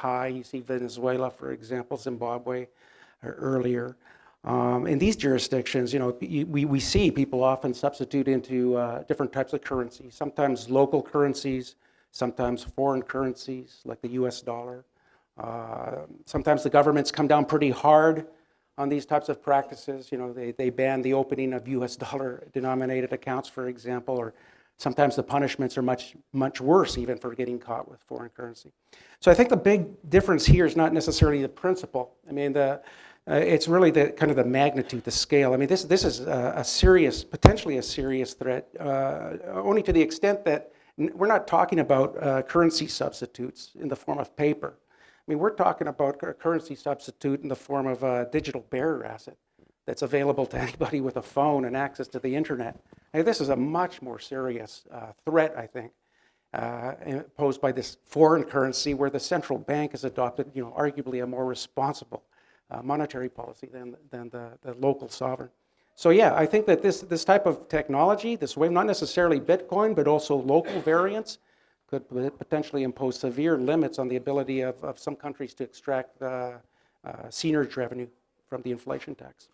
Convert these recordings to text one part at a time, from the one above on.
high. You see Venezuela, for example, Zimbabwe earlier. In these jurisdictions, we see people often substitute into different types of currencies, sometimes local currencies, sometimes foreign currencies like the US dollar. Sometimes the governments come down pretty hard on these types of practices. They ban the opening of US dollar denominated accounts, for example, or sometimes the punishments are much, much worse even for getting caught with foreign currency. So I think the big difference here is not necessarily the principle. I mean, it's really the kind of the magnitude, the scale. I mean, this is a serious, potentially a serious threat, only to the extent that we're not talking about currency substitutes in the form of paper. I mean, we're talking about a currency substitute in the form of a digital bearer asset that's available to anybody with a phone and access to the internet. And this is a much more serious threat, I think, posed by this foreign currency where the central bank has adopted, arguably a more responsible monetary policy than the local sovereign. So yeah, I think that this type of technology, this way, not necessarily Bitcoin, but also local variants, could potentially impose severe limits on the ability of some countries to extract seigniorage revenue from the inflation tax.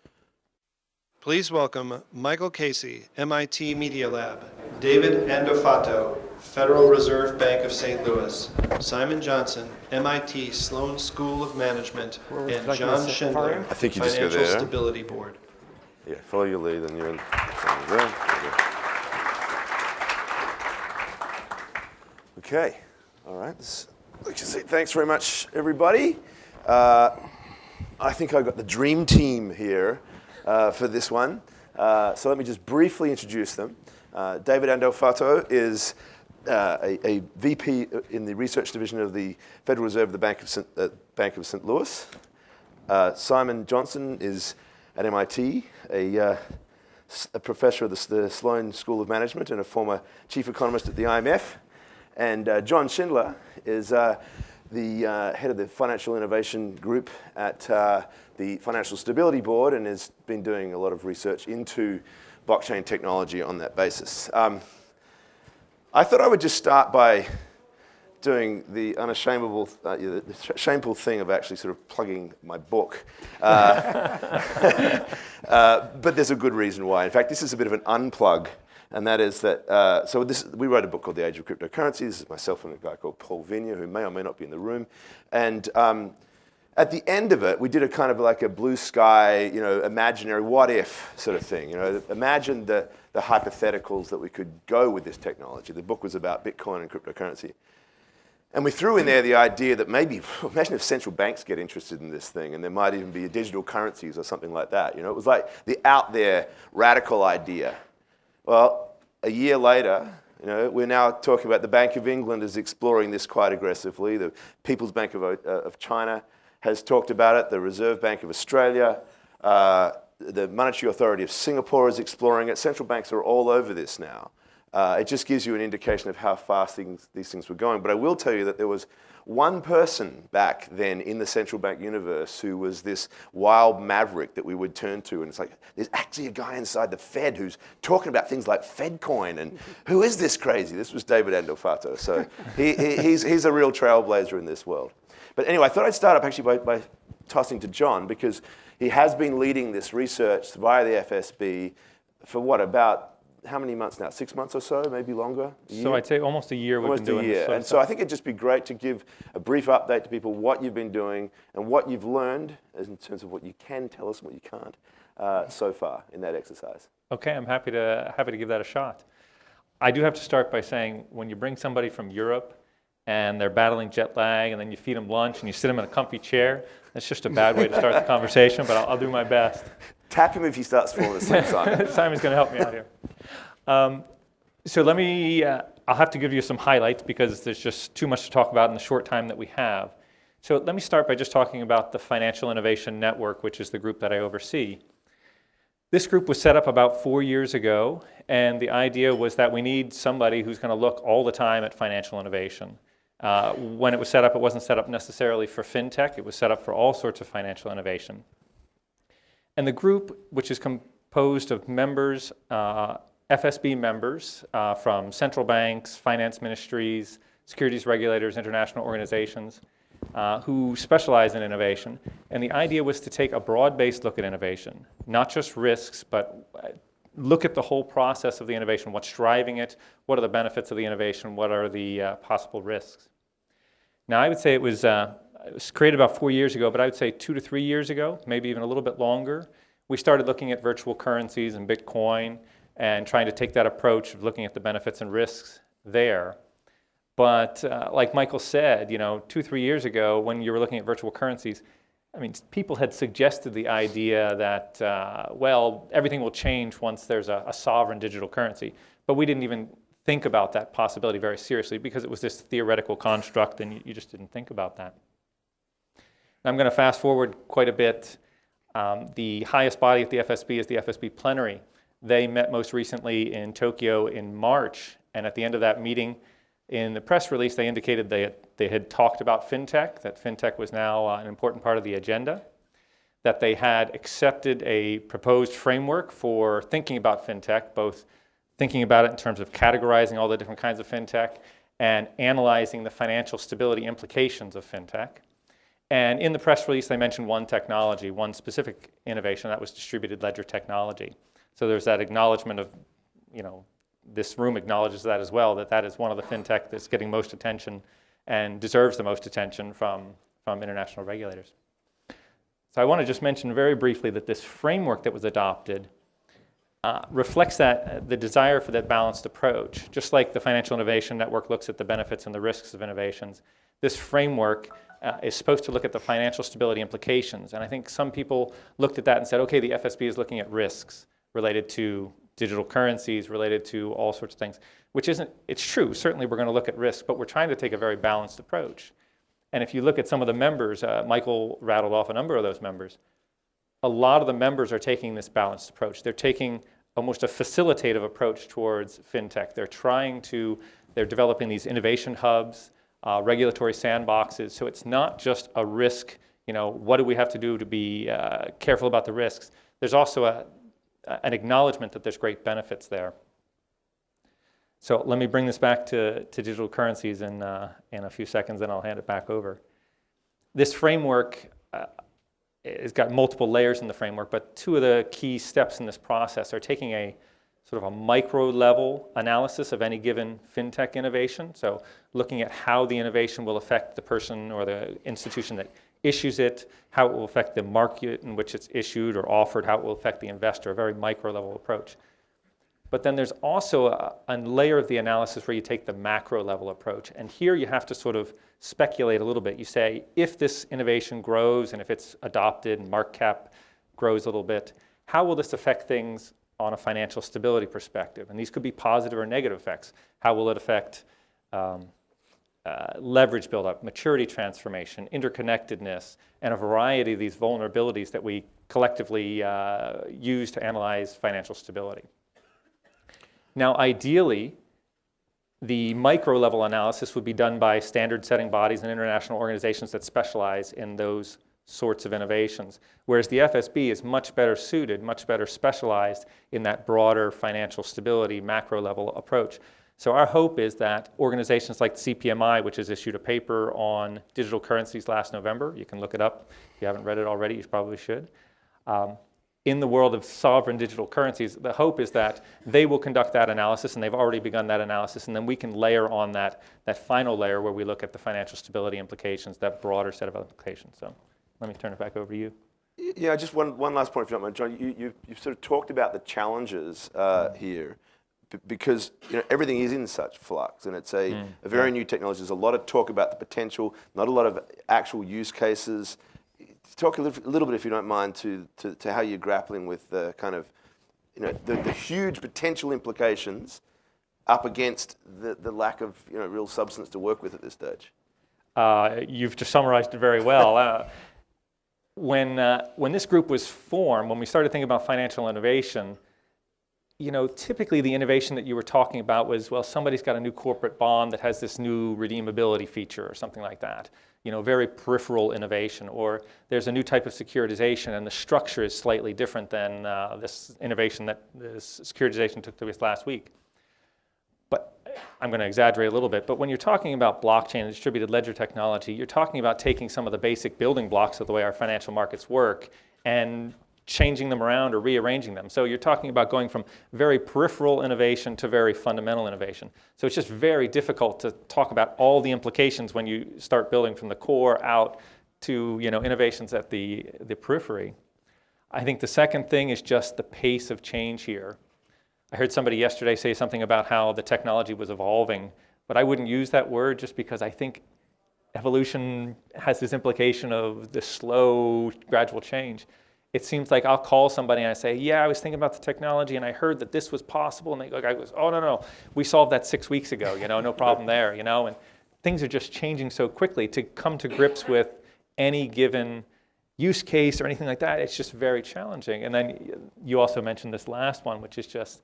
Please welcome Michael Casey, MIT Media Lab, David Andofato, Federal Reserve Bank of St. Louis, Simon Johnson, MIT Sloan School of Management, and John Schindler, I think you just go Financial there. Stability Board. Yeah, follow your lead and you're in. Okay, all right. Thanks very much, everybody. I think I got the dream team here for this one. So let me just briefly introduce them. David Andofato is a VP in the research division of the Federal Reserve of the Bank of St. Louis. Simon Johnson is at MIT, a professor of the Sloan School of Management and a former chief economist at the IMF. And John Schindler is the head of the Financial Innovation Group at the Financial Stability Board and has been doing a lot of research into blockchain technology on that basis. I thought I would just start by doing the unashamable, the shameful thing of actually sort of plugging my book. But there's a good reason why. In fact, this is a bit of an unplug. And that is that, we wrote a book called The Age of Cryptocurrencies. This is myself and a guy called Paul Vigna, who may or may not be in the room. And at the end of it, we did a kind of like a blue sky, imaginary what if sort of thing. Imagine the hypotheticals that we could go with this technology. The book was about Bitcoin and cryptocurrency. And we threw in there the idea that maybe, imagine if central banks get interested in this thing and there might even be digital currencies or something like that. It was like the out there radical idea. Well, a year later, we're now talking about the Bank of England is exploring this quite aggressively. The People's Bank of China has talked about it. The Reserve Bank of Australia, the Monetary Authority of Singapore is exploring it. Central banks are all over this now. It just gives you an indication of how fast these things were going. But I will tell you that there was one person back then in the central bank universe who was this wild maverick that we would turn to. And it's like, there's actually a guy inside the Fed who's talking about things like FedCoin. And who is this crazy? This was David Andofato. So he's a real trailblazer in this world. But anyway, I thought I'd start up actually by tossing to John, because he has been leading this research via the FSB for about how many months now? 6 months or so, maybe longer? So I'd say almost a year we've been doing this. And so I think it'd just be great to give a brief update to people what you've been doing and what you've learned in terms of what you can tell us and what you can't so far in that exercise. Okay, I'm happy to give that a shot. I do have to start by saying when you bring somebody from Europe and they're battling jet lag and then you feed them lunch and you sit them in a comfy chair, that's just a bad way to start the conversation, but I'll do my best. Tap him if he starts falling asleep, Simon. Simon's going to help me out here. So let me, I'll have to give you some highlights because there's just too much to talk about in the short time that we have. So let me start by just talking about the Financial Innovation Network, which is the group that I oversee. This group was set up about 4 years ago, and the idea was that we need somebody who's going to look all the time at financial innovation. When it was set up, it wasn't set up necessarily for fintech. It was set up for all sorts of financial innovation. And the group, which is composed of members, FSB members from central banks, finance ministries, securities regulators, international organizations, who specialize in innovation. And the idea was to take a broad-based look at innovation, not just risks, but look at the whole process of the innovation, what's driving it, what are the benefits of the innovation, what are the possible risks. Now, I would say it was created about 4 years ago, but I would say 2 to 3 years ago, maybe even a little bit longer, we started looking at virtual currencies and Bitcoin and trying to take that approach of looking at the benefits and risks there. But like Michael said, 2, 3 years ago, when you were looking at virtual currencies, I mean, people had suggested the idea that, everything will change once there's a sovereign digital currency. But we didn't even think about that possibility very seriously because it was this theoretical construct and you just didn't think about that. I'm going to fast forward quite a bit. The highest body at the FSB is the FSB plenary. They met most recently in Tokyo in March, and at the end of that meeting, in the press release, they indicated they had talked about fintech, that fintech was now an important part of the agenda, that they had accepted a proposed framework for thinking about fintech, both thinking about it in terms of categorizing all the different kinds of fintech and analyzing the financial stability implications of fintech. And in the press release, they mentioned one technology, one specific innovation, that was distributed ledger technology. So there's that acknowledgement of, this room acknowledges that as well, that is one of the fintech that's getting most attention and deserves the most attention from international regulators. So I want to just mention very briefly that this framework that was adopted reflects the desire for that balanced approach. Just like the Financial Innovation Network looks at the benefits and the risks of innovations, this framework is supposed to look at the financial stability implications. And I think some people looked at that and said, okay, the FSB is looking at risks related to digital currencies, related to all sorts of things, which isn't, it's true, certainly we're going to look at risk, but we're trying to take a very balanced approach. And if you look at some of the members, Michael rattled off a number of those members, a lot of the members are taking this balanced approach. They're taking almost a facilitative approach towards fintech. They're developing these innovation hubs, regulatory sandboxes, so it's not just a risk, what do we have to do to be careful about the risks? There's also an acknowledgement that there's great benefits there. So let me bring this back to digital currencies in a few seconds, then I'll hand it back over. This framework has got multiple layers in the framework, but two of the key steps in this process are taking a sort of a micro level analysis of any given fintech innovation. So looking at how the innovation will affect the person or the institution that issues it, how it will affect the market in which it's issued or offered, how it will affect the investor, a very micro level approach. But then there's also a layer of the analysis where you take the macro level approach. And here you have to sort of speculate a little bit. You say, if this innovation grows and if it's adopted and market cap grows a little bit, how will this affect things on a financial stability perspective? And these could be positive or negative effects. How will it affect leverage buildup, maturity transformation, interconnectedness, and a variety of these vulnerabilities that we collectively use to analyze financial stability? Now, ideally, the micro-level analysis would be done by standard-setting bodies and international organizations that specialize in those sorts of innovations, whereas the FSB is much better suited, much better specialized in that broader financial stability macro-level approach. So our hope is that organizations like the CPMI, which has issued a paper on digital currencies last November, you can look it up. If you haven't read it already, you probably should. In the world of sovereign digital currencies, the hope is that they will conduct that analysis, and they've already begun that analysis, and then we can layer on that final layer where we look at the financial stability implications, that broader set of implications. So let me turn it back over to you. Yeah, just one last point, if you don't mind, John. You've sort of talked about the challenges here, because everything is in such flux, and it's a very new technology. There's a lot of talk about the potential, not a lot of actual use cases. Talk a little bit, if you don't mind, to how you're grappling with the kind of the huge potential implications up against the lack of real substance to work with at this stage. You've just summarized it very well. When this group was formed, when we started thinking about financial innovation, typically the innovation that you were talking about was, well, somebody's got a new corporate bond that has this new redeemability feature or something like that. Very peripheral innovation, or there's a new type of securitization and the structure is slightly different than this innovation this securitization took place last week. But I'm going to exaggerate a little bit, but when you're talking about blockchain and distributed ledger technology, you're talking about taking some of the basic building blocks of the way our financial markets work and changing them around or rearranging them. So you're talking about going from very peripheral innovation to very fundamental innovation. So it's just very difficult to talk about all the implications when you start building from the core out to innovations at the periphery. I think the second thing is just the pace of change here. I heard somebody yesterday say something about how the technology was evolving, but I wouldn't use that word just because I think evolution has this implication of the slow, gradual change. It seems like I'll call somebody and I say, yeah, I was thinking about the technology and I heard that this was possible. And I goes, oh, no, we solved that 6 weeks ago, no problem there, and things are just changing so quickly. To come to grips with any given use case or anything like that, it's just very challenging. And then you also mentioned this last one, which is just,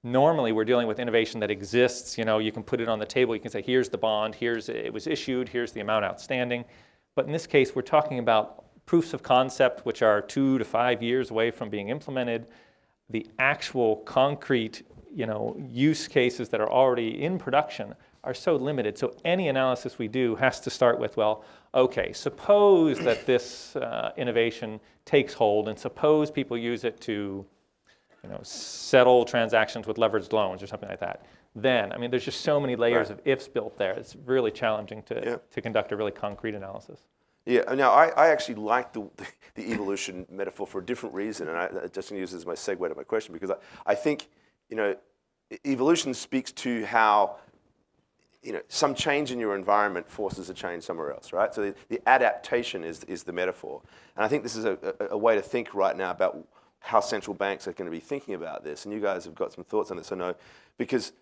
normally we're dealing with innovation that exists. You can put it on the table. You can say, here's the bond, it was issued, here's the amount outstanding. But in this case, we're talking about proofs of concept, which are 2 to 5 years away from being implemented. The actual concrete, use cases that are already in production are so limited. So any analysis we do has to start with, well, okay, suppose that this innovation takes hold, and suppose people use it to settle transactions with leveraged loans or something like that. Then, there's just so many layers of ifs built there. It's really challenging to conduct a really concrete analysis. Yeah, now I actually like the evolution metaphor for a different reason, and I just use this as my segue to my question, because I think evolution speaks to how some change in your environment forces a change somewhere else, right? So the adaptation is the metaphor, and I think this is a way to think right now about how central banks are going to be thinking about this, and you guys have got some thoughts on this, I know, because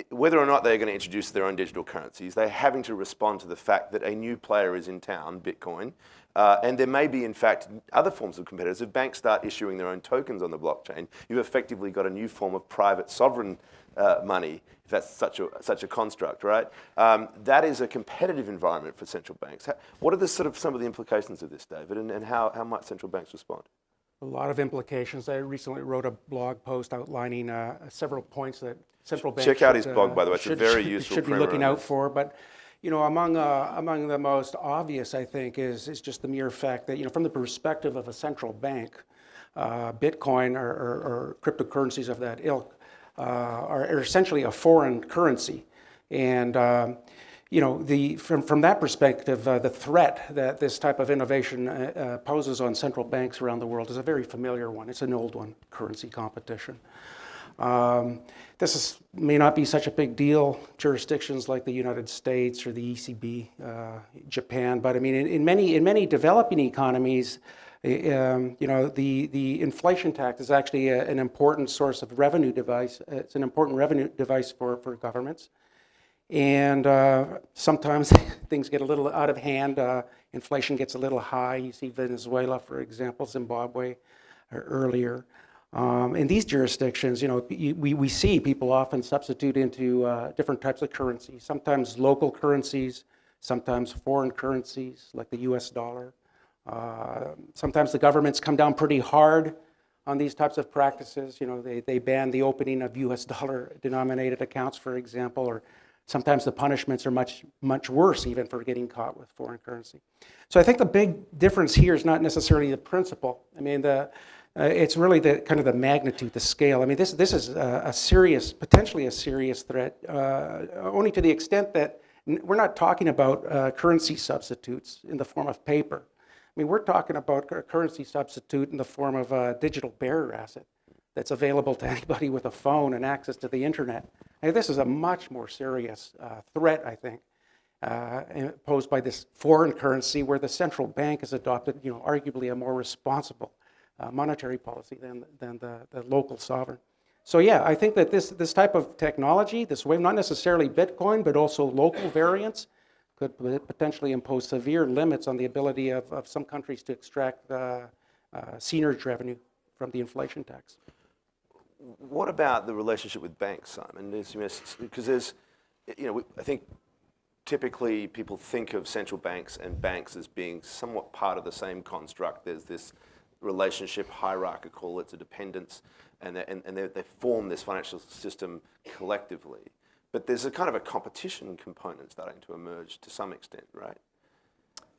whether or not they're going to introduce their own digital currencies, they're having to respond to the fact that a new player is in town, Bitcoin, and there may be, in fact, other forms of competitors. If banks start issuing their own tokens on the blockchain, you've effectively got a new form of private sovereign money, if that's such a construct, right? That is a competitive environment for central banks. What are some of the implications of this, David, and how might central banks respond? A lot of implications. I recently wrote a blog post outlining several points that central banks check out his blog, by the way. It's a very useful should be primer looking on out this. for. But among the most obvious, I think, is just the mere fact that from the perspective of a central bank, Bitcoin or cryptocurrencies of that ilk are essentially a foreign currency, and from that perspective, the threat that this type of innovation poses on central banks around the world is a very familiar one. It's an old one, currency competition. This may not be such a big deal, jurisdictions like the United States or the ECB, Japan, but in many developing economies, the inflation tax is actually an important source of revenue device. It's an important revenue device for governments. And sometimes things get a little out of hand. Inflation gets a little high. You see Venezuela, for example, Zimbabwe earlier. In these jurisdictions, we see people often substitute into different types of currencies, sometimes local currencies, sometimes foreign currencies like the US dollar. Sometimes the governments come down pretty hard on these types of practices. They ban the opening of US dollar denominated accounts, for example, or sometimes the punishments are much worse even for getting caught with foreign currency. So I think the big difference here is not necessarily the principle. It's really the kind of the magnitude, the scale. This is potentially a serious threat, only to the extent that we're not talking about currency substitutes in the form of paper. We're talking about a currency substitute in the form of a digital bearer asset that's available to anybody with a phone and access to the internet. This is a much more serious threat, I think, posed by this foreign currency where the central bank has adopted, arguably a more responsible monetary policy than the local sovereign. So yeah, I think that this type of technology, this wave, not necessarily Bitcoin, but also local variants, could potentially impose severe limits on the ability of some countries to extract seigniorage revenue from the inflation tax. What about the relationship with banks, Simon? Because I think typically people think of central banks and banks as being somewhat part of the same construct. There's this relationship hierarchical, it's a dependence, and they form this financial system collectively. but there's a kind of a competition component starting to emerge to some extent, right?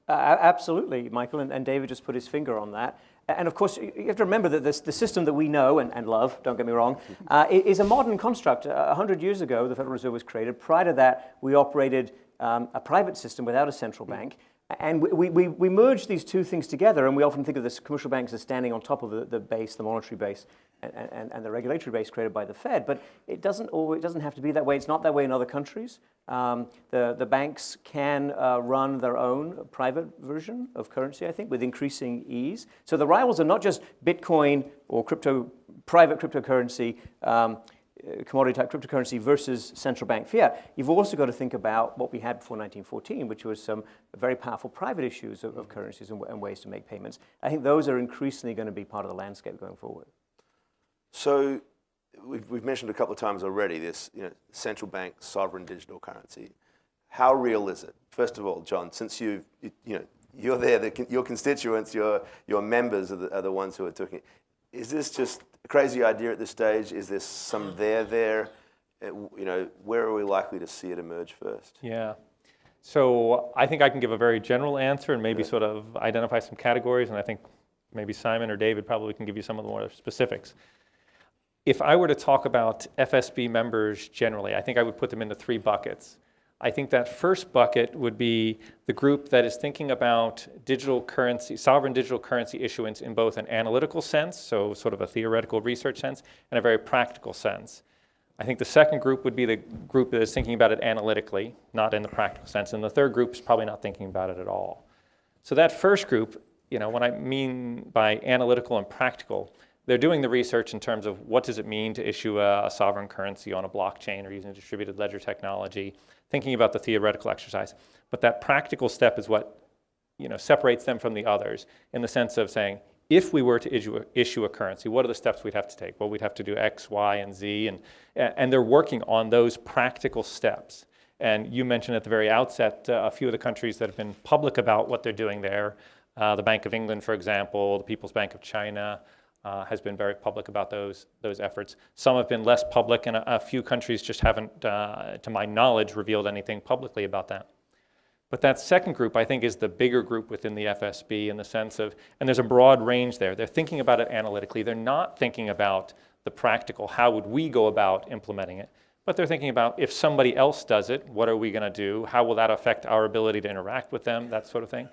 Absolutely, Michael, and David just put his finger on that. And of course, you have to remember that the system that we know and love, don't get me wrong, is a modern construct. 100 years ago, the Federal Reserve was created. Prior to that, we operated a private system without a central bank. And we merged these two things together, and we often think of the commercial banks as standing on top of the base, the monetary base, and the regulatory base created by the Fed. But it doesn't have to be that way. It's not that way in other countries. The banks can run their own private version of currency, I think, with increasing ease. So the rivals are not just Bitcoin or private cryptocurrency, commodity-type cryptocurrency versus central bank fiat. You've also got to think about what we had before 1914, which was some very powerful private issues of currencies and ways to make payments. I think those are increasingly going to be part of the landscape going forward. So we've mentioned a couple of times already this, central bank sovereign digital currency. How real is it? First of all, John, since you're there, your constituents, your members are the ones who are talking. Is this just a crazy idea at this stage? Is there some there? Where are we likely to see it emerge first? Yeah. So I think I can give a very general answer and maybe sort of identify some categories, and I think maybe Simon or David probably can give you some of the more specifics. If I were to talk about FSB members generally, I think I would put them into three buckets. I think that first bucket would be the group that is thinking about digital currency, sovereign digital currency issuance in both an analytical sense, so sort of a theoretical research sense, and a very practical sense. I think the second group would be the group that is thinking about it analytically, not in the practical sense, and the third group is probably not thinking about it at all. So that first group, what I mean by analytical and practical, they're doing the research in terms of what does it mean to issue a sovereign currency on a blockchain or using distributed ledger technology, thinking about the theoretical exercise. But that practical step is what separates them from the others in the sense of saying, if we were to issue a currency, what are the steps we'd have to take? Well, we'd have to do X, Y, and Z, and they're working on those practical steps. And you mentioned at the very outset a few of the countries that have been public about what they're doing there. The Bank of England, for example, the People's Bank of China, has been very public about those efforts. Some have been less public, and a few countries just haven't, to my knowledge, revealed anything publicly about that. But that second group, I think, is the bigger group within the FSB in the sense of, and there's a broad range there. They're thinking about it analytically. They're not thinking about the practical, how would we go about implementing it? But they're thinking about if somebody else does it, what are we going to do? How will that affect our ability to interact with them? That sort of thing.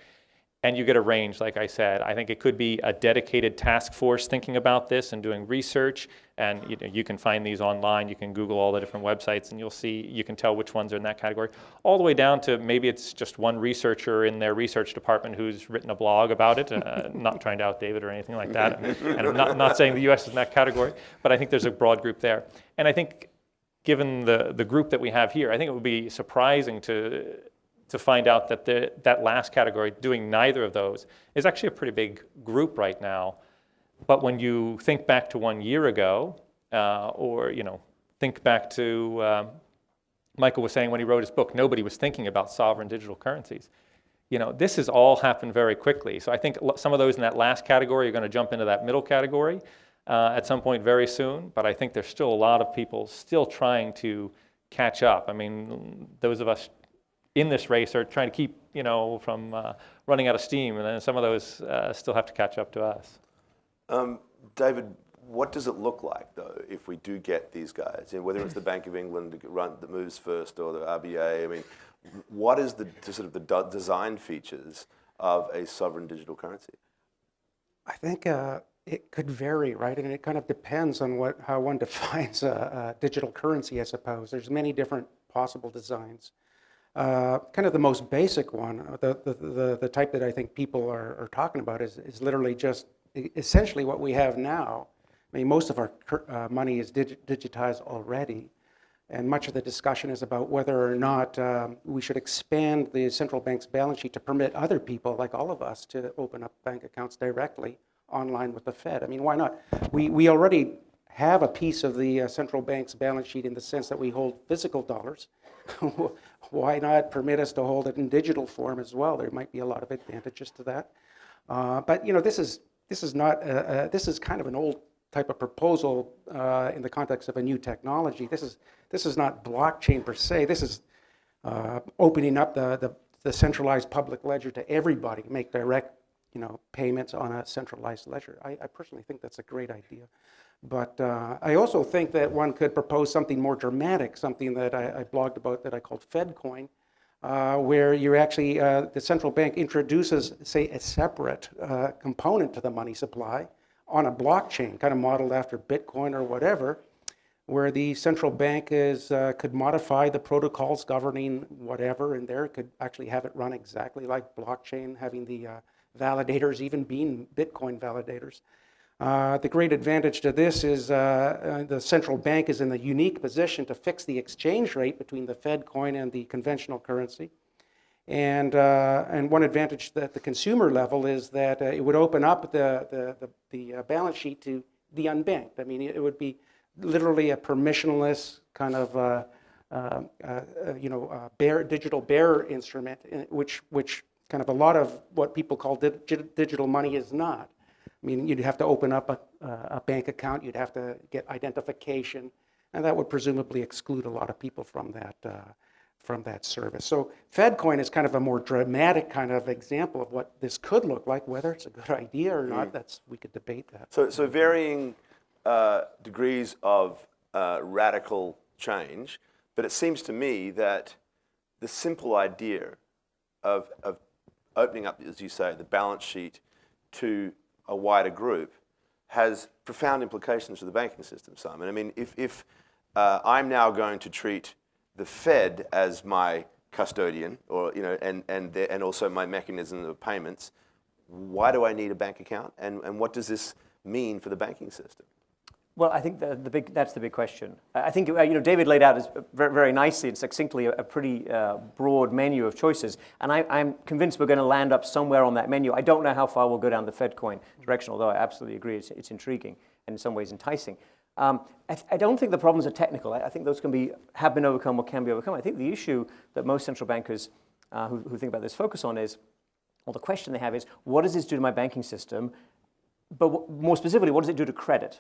And you get a range, like I said. I think it could be a dedicated task force thinking about this and doing research. And you can find these online. You can Google all the different websites, and you can tell which ones are in that category. All the way down to maybe it's just one researcher in their research department who's written a blog about it. Not trying to out David or anything like that. And I'm not saying the U.S. is in that category, but I think there's a broad group there. And I think, given the group that we have here, I think it would be surprising to find out that that last category, doing neither of those, is actually a pretty big group right now. But when you think back to 1 year ago, or think back to Michael was saying when he wrote his book, nobody was thinking about sovereign digital currencies. This has all happened very quickly. So I think some of those in that last category are going to jump into that middle category at some point very soon. But I think there's still a lot of people still trying to catch up. I mean, those of us in this race are trying to keep, from running out of steam, and then some of those still have to catch up to us. David, what does it look like, though, if we do get these guys, whether it's the Bank of England that moves first or the RBA? I mean, what is the design features of a sovereign digital currency? I think it could vary, right? And it kind of depends on how one defines a digital currency, I suppose. There's many different possible designs. Kind of the most basic one, the type that I think people are talking about is literally just essentially what we have now. I mean, most of our money is digitized already, and much of the discussion is about whether or not we should expand the central bank's balance sheet to permit other people, like all of us, to open up bank accounts directly online with the Fed. I mean, why not? We already have a piece of the central bank's balance sheet in the sense that we hold physical dollars. Why not permit us to hold it in digital form as well? There might be a lot of advantages to that. But this is kind of an old type of proposal in the context of a new technology. This is not blockchain per se. This is opening up the centralized public ledger to everybody, make direct payments on a centralized ledger. I personally think that's a great idea. But I also think that one could propose something more dramatic, something that I blogged about that I called FedCoin, where you're actually, the central bank introduces, say, a separate component to the money supply on a blockchain, kind of modeled after Bitcoin or whatever, where the central bank could modify the protocols governing whatever in there, could actually have it run exactly like blockchain, having the validators even being Bitcoin validators. The great advantage to this is the central bank is in the unique position to fix the exchange rate between the Fed coin and the conventional currency. And one advantage at the consumer level is that it would open up the balance sheet to the unbanked. I mean, it would be literally a permissionless kind of digital bearer instrument, which kind of a lot of what people call digital money is not. I mean, you'd have to open up a bank account, you'd have to get identification, and that would presumably exclude a lot of people from that service. So FedCoin is kind of a more dramatic kind of example of what this could look like. Whether it's a good idea or not, we could debate that. So varying degrees of radical change, but it seems to me that the simple idea of opening up, as you say, the balance sheet to a wider group has profound implications for the banking system, Simon. I mean, if I'm now going to treat the Fed as my custodian, or and also my mechanism of payments, why do I need a bank account, and what does this mean for the banking system? Well, I think that's the big question. I think David laid out very, very nicely and succinctly a pretty broad menu of choices, and I'm convinced we're going to land up somewhere on that menu. I don't know how far we'll go down the FedCoin direction, although I absolutely agree it's intriguing and in some ways enticing. I don't think the problems are technical. I think those have been overcome or can be overcome. I think the issue that most central bankers who think about this focus on is, or the question they have is, what does this do to my banking system? But more specifically, what does it do to credit?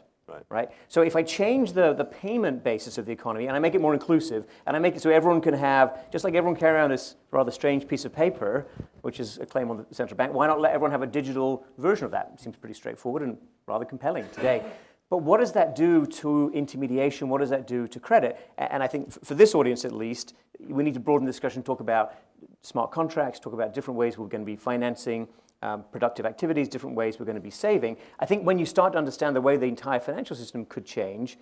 Right? So if I change the payment basis of the economy and I make it more inclusive and I make it so everyone can have, just like everyone carry around this rather strange piece of paper, which is a claim on the central bank, why not let everyone have a digital version of that? It seems pretty straightforward and rather compelling today. But what does that do to intermediation? What does that do to credit? And I think for this audience at least, we need to broaden the discussion, talk about smart contracts, talk about different ways we're going to be financing productive activities, different ways we're going to be saving. I think when you start to understand the way the entire financial system could change,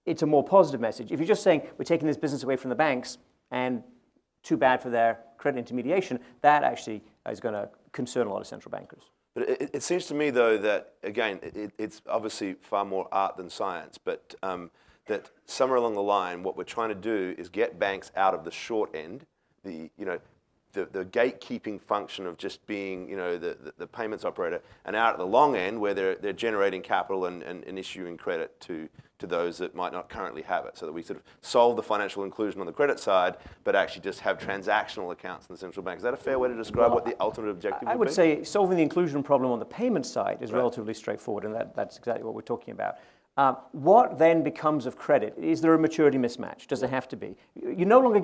it's a more positive message. If you're just saying we're taking this business away from the banks and too bad for their credit intermediation, that actually is going to concern a lot of central bankers. But it seems to me, though, that, again, it's obviously far more art than science, but that somewhere along the line, what we're trying to do is get banks out of the short end, the gatekeeping function of just being, the payments operator, and out at the long end where they're generating capital and issuing credit to those that might not currently have it, so that we sort of solve the financial inclusion on the credit side, but actually just have transactional accounts in the central bank. Is that a fair way to describe what the ultimate objective would be? I would say solving the inclusion problem on the payment side is relatively straightforward, and that's exactly what we're talking about. What then becomes of credit? Is there a maturity mismatch? Does there have to be? You're no longer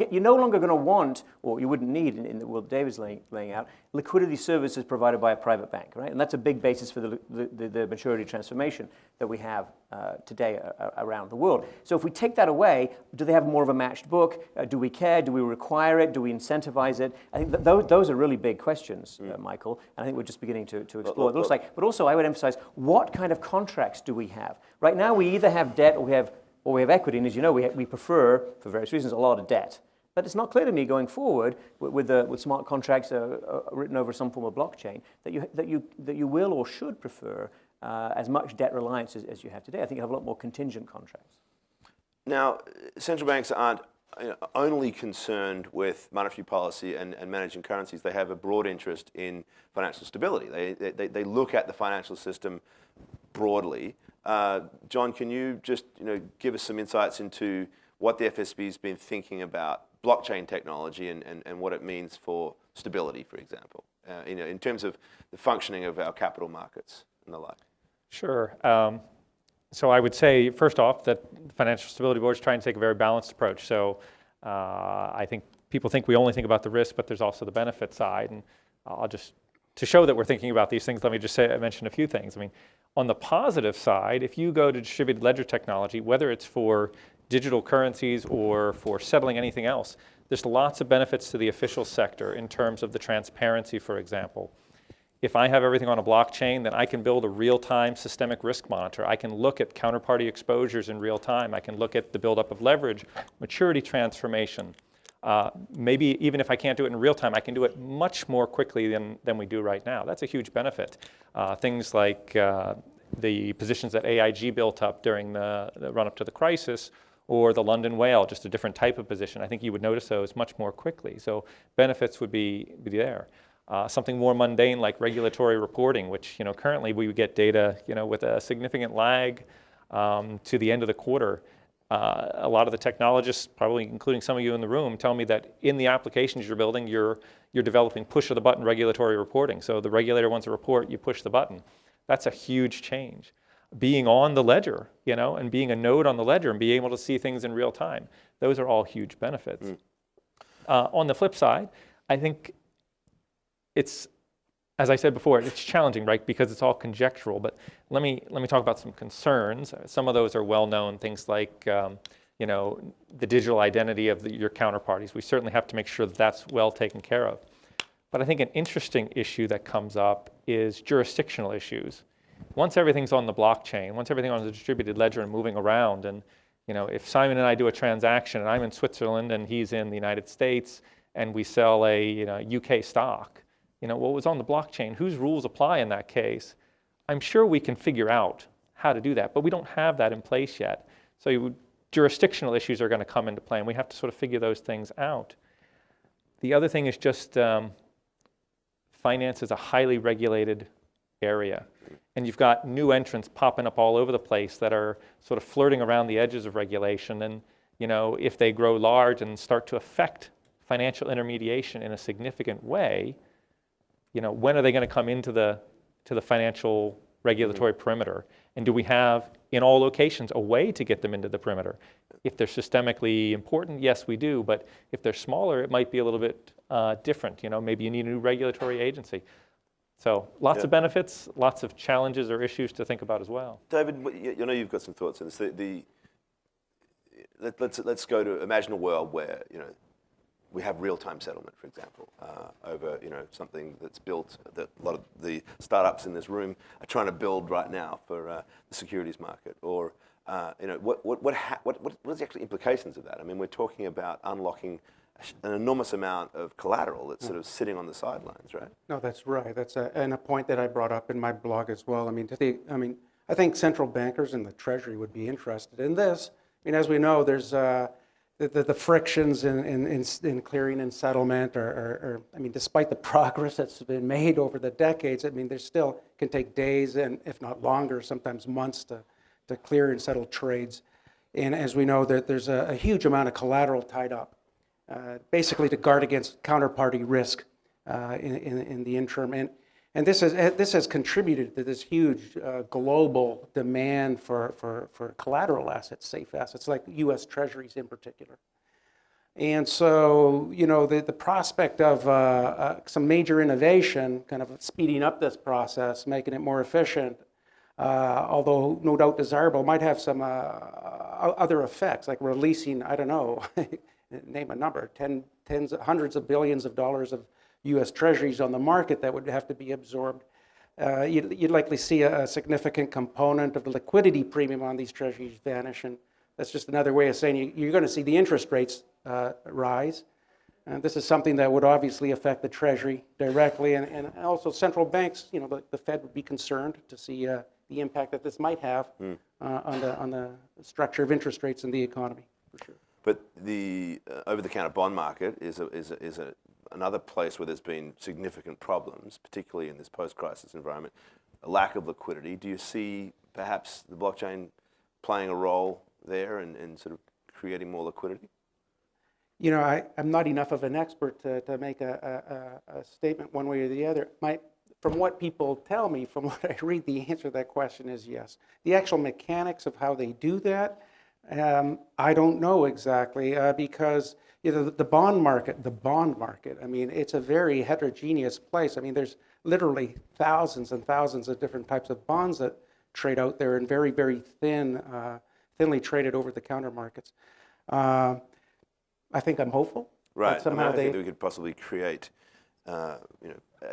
going to want, or you wouldn't need, in the world David's laying out, liquidity services provided by a private bank, right? And that's a big basis for the maturity transformation that we have today around the world. So if we take that away, do they have more of a matched book? Do we care? Do we require it? Do we incentivize it? I think those are really big questions, Michael, and I think we're just beginning to explore what it looks like. But also, I would emphasize, what kind of contracts do we have? Right now, we either have debt or we have equity, and as you know, we prefer, for various reasons, a lot of debt. But it's not clear to me going forward with smart contracts written over some form of blockchain that you will or should prefer as much debt reliance as you have today. I think you have a lot more contingent contracts. Now, central banks aren't only concerned with monetary policy and managing currencies. They have a broad interest in financial stability. They look at the financial system broadly. John, can you just give us some insights into what the FSB has been thinking about blockchain technology and what it means for stability, for example, in terms of the functioning of our capital markets and the like? Sure. So I would say, first off, that the Financial Stability Board is trying to take a very balanced approach. So I think people think we only think about the risk, but there's also the benefit side. And I'll just, to show that we're thinking about these things, let me just mention a few things. I mean, on the positive side, if you go to distributed ledger technology, whether it's for digital currencies or for settling anything else, there's lots of benefits to the official sector in terms of the transparency, for example. If I have everything on a blockchain, then I can build a real-time systemic risk monitor. I can look at counterparty exposures in real time. I can look at the buildup of leverage, maturity transformation. Maybe even if I can't do it in real time, I can do it much more quickly than we do right now. That's a huge benefit. Things like the positions that AIG built up during the run-up to the crisis, or the London whale, just a different type of position. I think you would notice those much more quickly. So benefits would be there. Something more mundane like regulatory reporting, which currently we would get data with a significant lag to the end of the quarter. A lot of the technologists, probably including some of you in the room, tell me that in the applications you're building, you're developing push-of-the-button regulatory reporting. So the regulator wants a report, you push the button. That's a huge change. Being on the ledger, and being a node on the ledger and being able to see things in real time, those are all huge benefits. On the flip side, I think it's, as I said before, it's challenging, right? Because it's all conjectural. But let me talk about some concerns. Some of those are well known. Things like the digital identity of your counterparties. We certainly have to make sure that that's well taken care of. But I think an interesting issue that comes up is jurisdictional issues. Once everything's on the blockchain, once everything on the distributed ledger and moving around, and if Simon and I do a transaction and I'm in Switzerland and he's in the United States and we sell a UK stock, what was on the blockchain, whose rules apply in that case? I'm sure we can figure out how to do that, but we don't have that in place yet. So jurisdictional issues are going to come into play, and we have to sort of figure those things out. The other thing is just finance is a highly regulated area, and you've got new entrants popping up all over the place that are sort of flirting around the edges of regulation, and if they grow large and start to affect financial intermediation in a significant way, when are they going to come into the financial regulatory perimeter? And do we have, in all locations, a way to get them into the perimeter? If they're systemically important, yes, we do. But if they're smaller, it might be a little bit different. Maybe you need a new regulatory agency. So lots of benefits, lots of challenges or issues to think about as well. David, you've got some thoughts on this. Let's go to imagine a world where we have real-time settlement, for example, over something that's built that a lot of the startups in this room are trying to build right now for the securities market. Or what are the actual implications of that? I mean, we're talking about unlocking an enormous amount of collateral that's sort of sitting on the sidelines, right? No, that's right. That's a point that I brought up in my blog as well. I think central bankers and the Treasury would be interested in this. As we know, there's the frictions in clearing and settlement despite the progress that's been made over the decades, there still can take days and if not longer, sometimes months to clear and settle trades. And as we know, there's a huge amount of collateral tied up, basically to guard against counterparty risk in the interim. And this has contributed to this huge global demand for collateral assets, safe assets, like U.S. Treasuries in particular. And so, the prospect of some major innovation, kind of speeding up this process, making it more efficient, although no doubt desirable, might have some other effects, like releasing, I don't know, name a number, hundreds of billions of dollars of U.S. Treasuries on the market that would have to be absorbed. You'd likely see a significant component of the liquidity premium on these Treasuries vanish, and that's just another way of saying you're going to see the interest rates rise. And this is something that would obviously affect the Treasury directly, and also central banks. The Fed would be concerned to see the impact that this might have on the structure of interest rates in the economy, for sure. But the over-the-counter bond market is another place where there's been significant problems, particularly in this post-crisis environment, a lack of liquidity. Do you see perhaps the blockchain playing a role there and sort of creating more liquidity? I'm not enough of an expert to make a statement one way or the other. from what people tell me, from what I read, the answer to that question is yes. The actual mechanics of how they do that, I don't know exactly because the bond market, I mean, it's a very heterogeneous place. I mean, there's literally thousands and thousands of different types of bonds that trade out there in very, very thinly traded over-the-counter markets. I think I'm hopeful. Right. That somehow I think that we could possibly create, a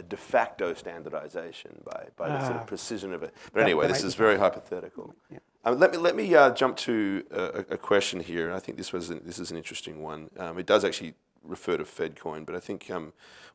de facto standardization by the sort of precision of it. But anyway, this is very hypothetical. Yeah. Let me jump to a question here. I think this is an interesting one. It does actually refer to FedCoin, but I think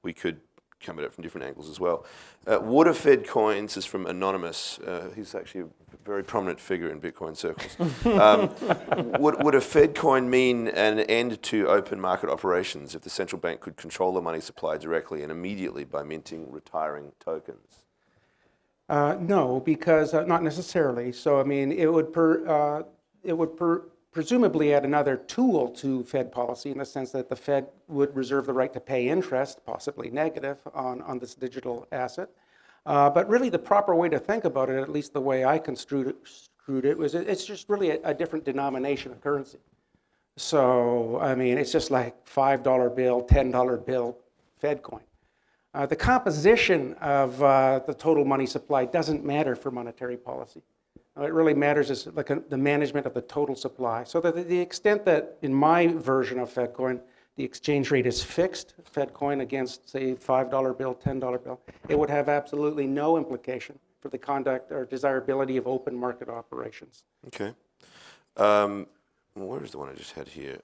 we could come at it from different angles as well. What are FedCoins? This is from Anonymous. He's actually a very prominent figure in Bitcoin circles. Would a FedCoin mean an end to open market operations if the central bank could control the money supply directly and immediately by minting retiring tokens? No, because not necessarily. So I mean, it would presumably add another tool to Fed policy in the sense that the Fed would reserve the right to pay interest, possibly negative, on this digital asset. But really, the proper way to think about it, at least the way I construed it, was it's just really a different denomination of currency. So I mean, it's just like $5 bill, $10 bill, Fed coin. The composition of the total money supply doesn't matter for monetary policy. It really matters is like the management of the total supply. So that the extent that in my version of FedCoin, the exchange rate is fixed, FedCoin against, say, $5 bill, $10 bill, it would have absolutely no implication for the conduct or desirability of open market operations. Okay. Where is the one I just had here?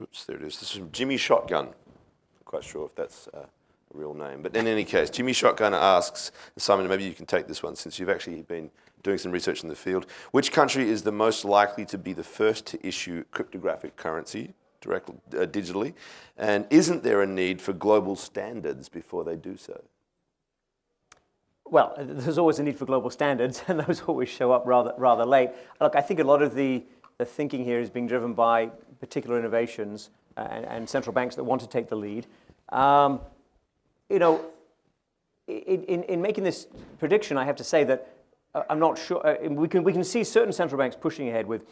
Oops, there it is. This is from Jimmy Shotgun. Not quite sure if that's a real name. But in any case, Jimmy Shotgun asks, Simon, maybe you can take this one since you've actually been doing some research in the field. Which country is the most likely to be the first to issue cryptographic currency digitally? And isn't there a need for global standards before they do so? Well, there's always a need for global standards, and those always show up rather late. Look, I think a lot of the thinking here is being driven by particular innovations and central banks that want to take the lead. In making this prediction, I have to say that I'm not sure. We can see certain central banks pushing ahead with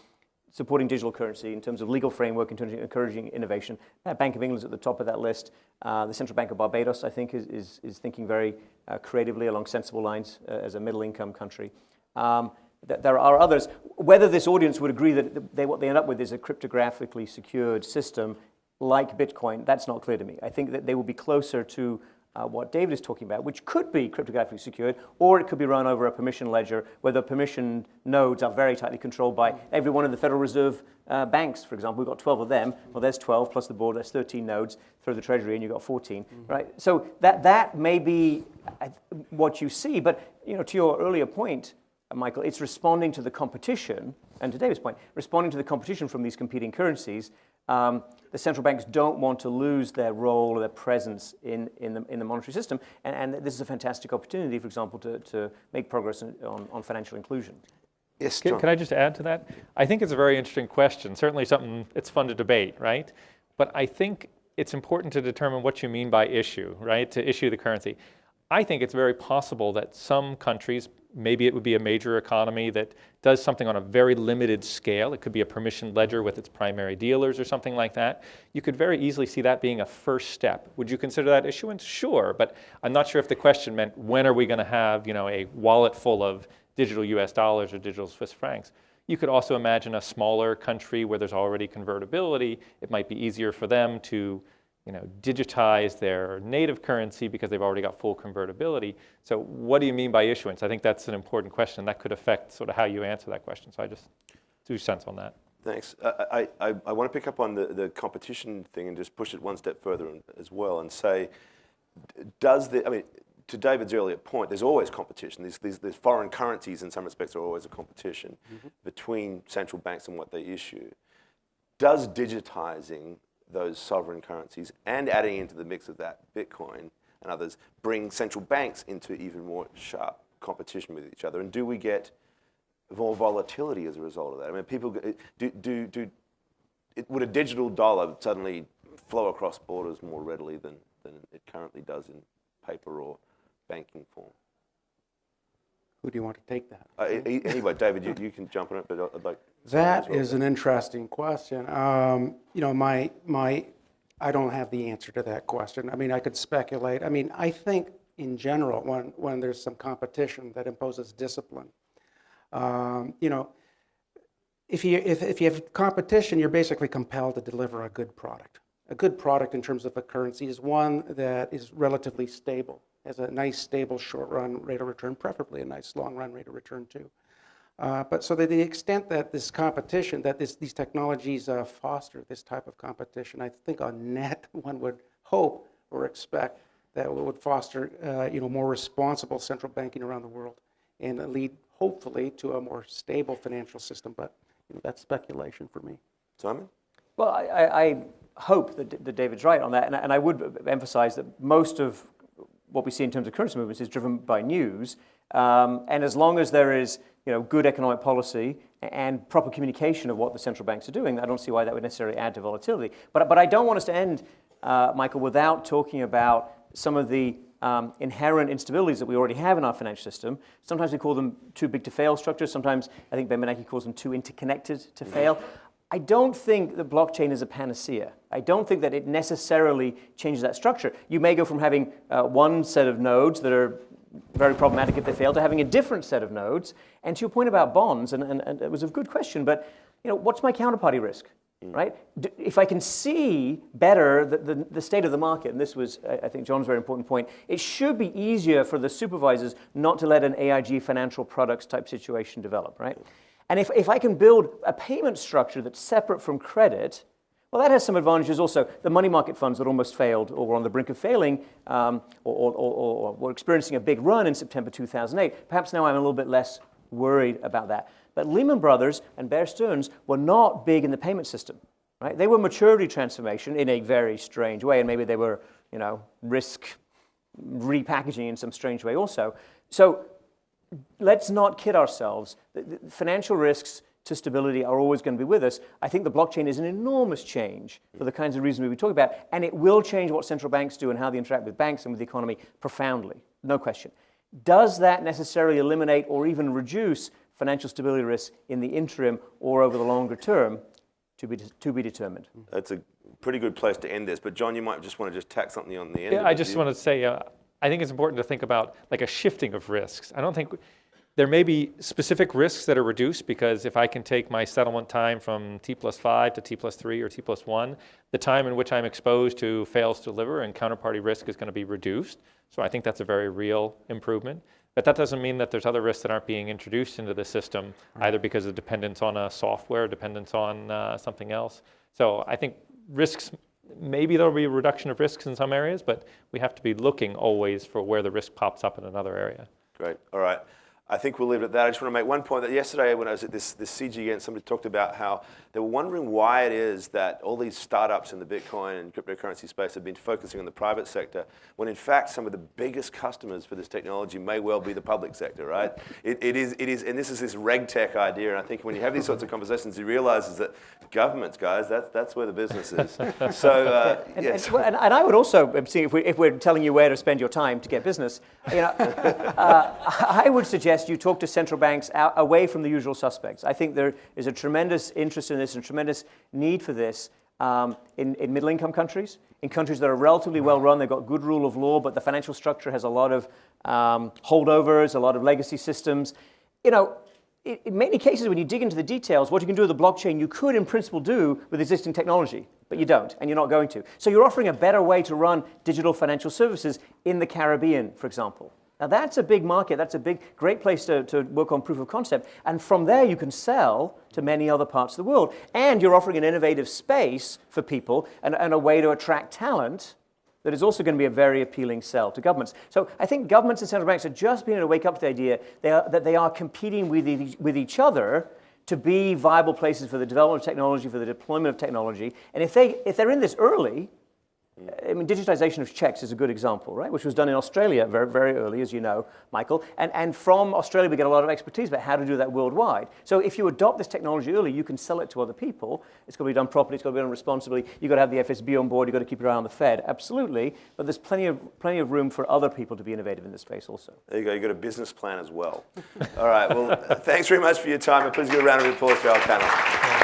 supporting digital currency in terms of legal framework, in terms of encouraging innovation. Bank of England's at the top of that list. The Central Bank of Barbados, I think, is thinking very creatively along sensible lines as a middle-income country. There are others. Whether this audience would agree that what they end up with is a cryptographically secured system like Bitcoin, that's not clear to me. I think that they will be closer to what David is talking about, which could be cryptographically secured, or it could be run over a permission ledger where the permission nodes are very tightly controlled by every one of the Federal Reserve banks, for example. We've got 12 of them. Well, there's 12 plus the board, that's 13 nodes. Throw the Treasury in, you've got 14, right? So that may be what you see, but to your earlier point, Michael, it's responding to the competition, and to David's point, responding to the competition from these competing currencies. The central banks don't want to lose their role or their presence in the monetary system, and this is a fantastic opportunity, for example, to make progress on financial inclusion. Yes, John. Can I just add to that? I think it's a very interesting question, certainly something it's fun to debate, right? But I think it's important to determine what you mean by issue, right, to issue the currency. I think it's very possible that some countries, maybe it would be a major economy that does something on a very limited scale. It could be a permission ledger with its primary dealers or something like that. You could very easily see that being a first step. Would you consider that issuance? Sure, but I'm not sure if the question meant when are we going to have, a wallet full of digital US dollars or digital Swiss francs. You could also imagine a smaller country where there's already convertibility. It might be easier for them to digitize their native currency because they've already got full convertibility. So what do you mean by issuance? I think that's an important question. That could affect sort of how you answer that question. So I just do sense on that. Thanks. I want to pick up on the competition thing and just push it one step further as well and say, to David's earlier point, there's always competition. There's foreign currencies in some respects are always a competition between central banks and what they issue. Does digitizing those sovereign currencies and adding into the mix of that Bitcoin and others bring central banks into even more sharp competition with each other? And do we get more volatility as a result of that? I mean, people would a digital dollar suddenly flow across borders more readily than it currently does in paper or banking form? Who do you want to take that? Anyway, David, you can jump on it, but I'd like That is an interesting question. I don't have the answer to that question. I mean, I could speculate. I mean, I think in general, when there's some competition that imposes discipline, if you have competition, you're basically compelled to deliver a good product. A good product in terms of a currency is one that is relatively stable, has a nice stable short-run rate of return, preferably a nice long-run rate of return too. But so to the extent that this competition, that these technologies foster this type of competition, I think on net one would hope or expect that it would foster more responsible central banking around the world and lead hopefully to a more stable financial system. But that's speculation for me. Simon? Well, I hope that David's right on that, and I would emphasize that most of what we see in terms of currency movements is driven by news, and as long as there is good economic policy and proper communication of what the central banks are doing, I don't see why that would necessarily add to volatility. But I don't want us to end, Michael, without talking about some of the inherent instabilities that we already have in our financial system. Sometimes we call them too big to fail structures. Sometimes I think Ben Bernanke calls them too interconnected to fail. I don't think the blockchain is a panacea. I don't think that it necessarily changes that structure. You may go from having one set of nodes that are very problematic if they fail to having a different set of nodes. And to your point about bonds, and it was a good question, but what's my counterparty risk, right? If I can see better the state of the market, and this was, I think, John's very important point, it should be easier for the supervisors not to let an AIG financial products type situation develop, right? And if I can build a payment structure that's separate from credit, well, that has some advantages also. The money market funds that almost failed or were on the brink of failing or were experiencing a big run in September 2008, perhaps now I'm a little bit less worried about that. But Lehman Brothers and Bear Stearns were not big in the payment system, right? They were maturity transformation in a very strange way, and maybe they were, risk repackaging in some strange way also. So let's not kid ourselves. The financial risks to stability are always going to be with us. I think the blockchain is an enormous change for the kinds of reasons we talk about, and it will change what central banks do and how they interact with banks and with the economy profoundly, no question. Does that necessarily eliminate or even reduce financial stability risks in the interim or over the longer term? To be determined. That's a pretty good place to end this, but John, you might just want to tack something on the end. Yeah, I just want to say, I think it's important to think about like a shifting of risks. I don't think there may be specific risks that are reduced because if I can take my settlement time from T+5 to T+3 or T+1, the time in which I'm exposed to fails to deliver and counterparty risk is going to be reduced. So I think that's a very real improvement. But that doesn't mean that there's other risks that aren't being introduced into the system, either because of dependence on a software, dependence on something else. So I think risks, maybe there'll be a reduction of risks in some areas, but we have to be looking always for where the risk pops up in another area. Great. All right. I think we'll leave it at that. I just want to make one point that yesterday when I was at this CGN, somebody talked about how they were wondering why it is that all these startups in the Bitcoin and cryptocurrency space have been focusing on the private sector, when in fact some of the biggest customers for this technology may well be the public sector, right? It is, and this is this reg tech idea, and I think when you have these sorts of conversations, you realize is that governments, guys, that's where the business is. So, yes. And I would also, see if we're telling you where to spend your time to get business, I would suggest you talk to central banks away from the usual suspects. I think there is a tremendous interest in this and tremendous need for this in middle-income countries, in countries that are relatively well-run. They've got good rule of law, but the financial structure has a lot of holdovers, a lot of legacy systems. In many cases, when you dig into the details, what you can do with the blockchain, you could in principle do with existing technology, but you don't, and you're not going to. So you're offering a better way to run digital financial services in the Caribbean, for example. Now that's a big market, that's a great place to work on proof of concept, and from there you can sell to many other parts of the world. And you're offering an innovative space for people and a way to attract talent that is also going to be a very appealing sell to governments. So I think governments and central banks are just beginning to wake up to the idea that they are competing with each other to be viable places for the development of technology, for the deployment of technology. And if they're in this early, I mean, digitization of checks is a good example, right? Which was done in Australia very, very early, as you know, Michael. And from Australia, we get a lot of expertise about how to do that worldwide. So if you adopt this technology early, you can sell it to other people. It's got to be done properly. It's got to be done responsibly. You've got to have the FSB on board. You've got to keep your eye on the Fed. Absolutely. But there's plenty of room for other people to be innovative in this space also. There you go. You've got a business plan as well. All right. Well, thanks very much for your time. And please give a round of applause to our panel.